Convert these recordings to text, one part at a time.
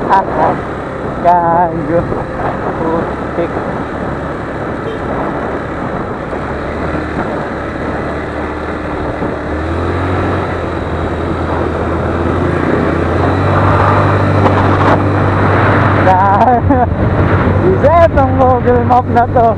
Gago. Putik. Isa itong Google Map na to.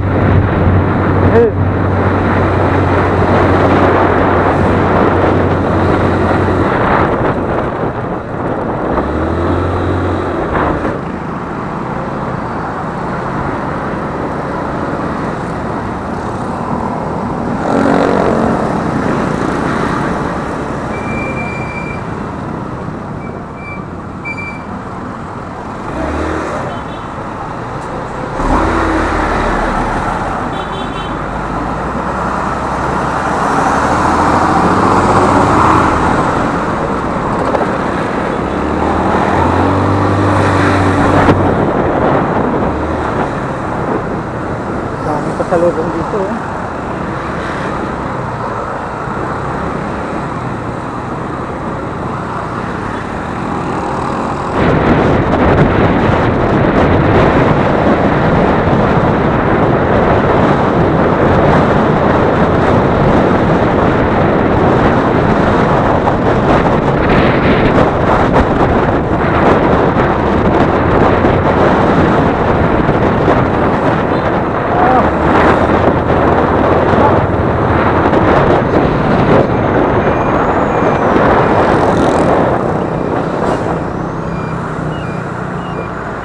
Salubong dito.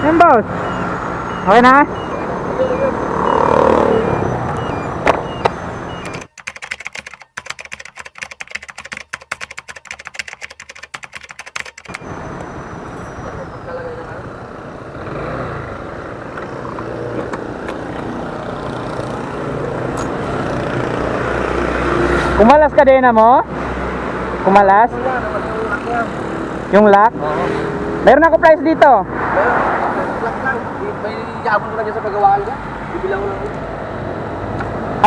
Yan boss. Okay na? Kumalas kadena mo? Kumalas? Yung lock? Meron ako price dito. May yabon ko na dyan sa pagawaan niya. Bibilang ko lang.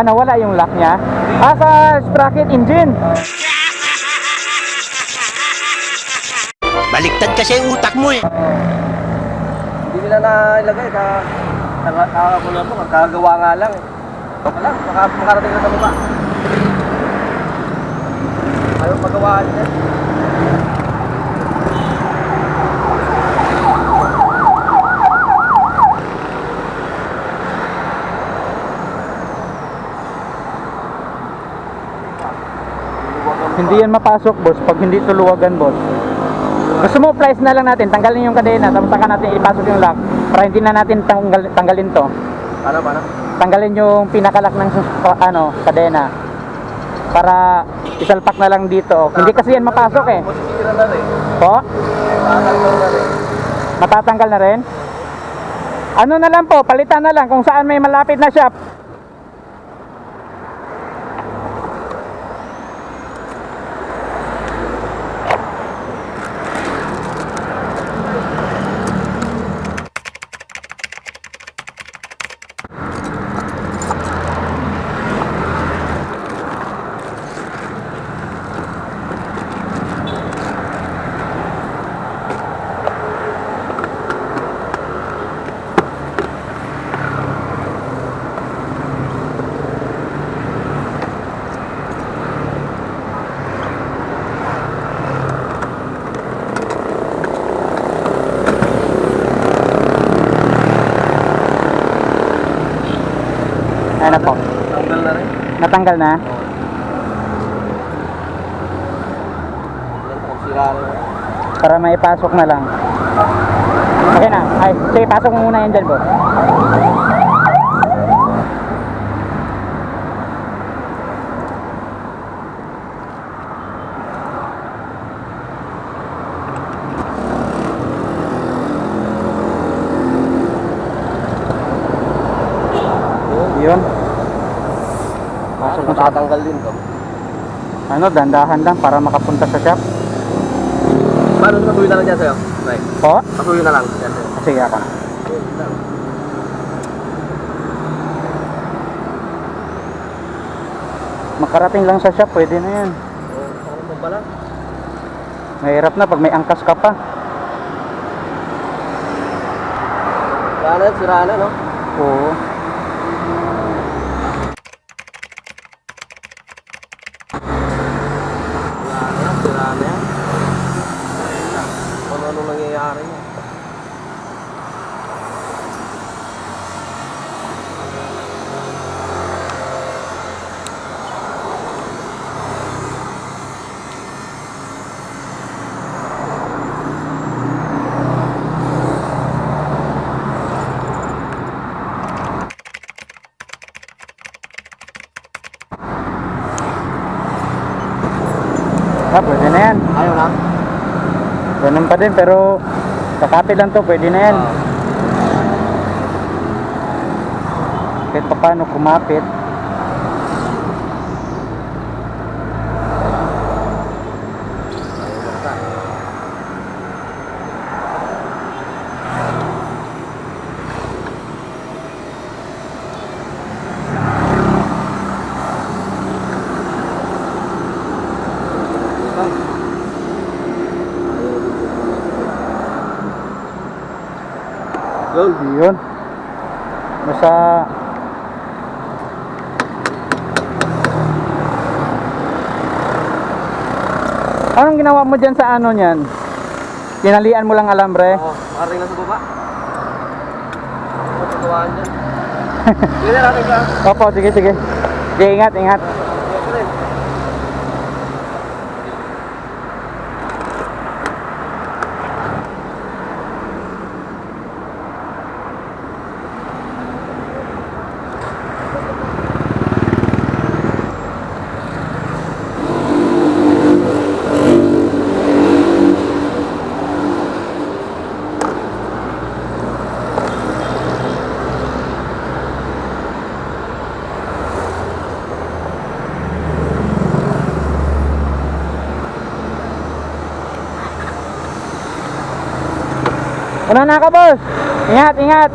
Ano, wala yung lock niya? Sa sprocket engine. Baliktad kasi yung utak mo eh. Hindi nila nailagay. Kakakulan mo, kagagawa nga lang eh. Wala, makarating na sa baba. Ayaw pagawaan niya. Hindi yan mapasok boss pag hindi tuluwagan boss. Gusto mo price na lang natin, tanggalin yung kadena tapos saka natin ipasok yung lock para hindi na natin tanggalin to. Paano? Tanggalin yung pinakalak ng kadena para isalpak na lang dito. Hindi kasi yan mapasok eh. Masisira na rin. Po? Matatanggal na rin. Matatanggal na rin? Ano na lang po, palitan na lang kung saan may malapit na shop. Ano po? Tanggal na rin. Natanggal na? Yan po, sira rin. Para maipasok na lang. Okay na. Ay, sige, pasok mo muna yan dyan, boss. Yun. Pasok mo sa... Matatanggal din to. Ano, dandahan lang para makapunta sa shop. Paano patuloy na lang dyan sa'yo? Right. Po? Patuloy na lang dyan sa'yo. Sige ako na. Makarating lang sa shop, pwede na yan. Ano mo pala? Mahirap na pag may angkas ka pa. sira na, no? Oo. Sira na yan. Ano nangyayari yan? Ah, pwede na yan. Ayaw na? Ganun pa din, pero kakapit lang to, pwede na yan. Kahit pa paano kumapit. Yun. Yun. Basta anong ginawa mo dyan sa ano niyan? Tinalian mo lang alambre? Oo, maring na sa baba. Pagkawaan dyan. Sige na natin ka. Opo, sige, sige. Sige, ingat, ingat. Una na ka, boss. Ingat, ingat.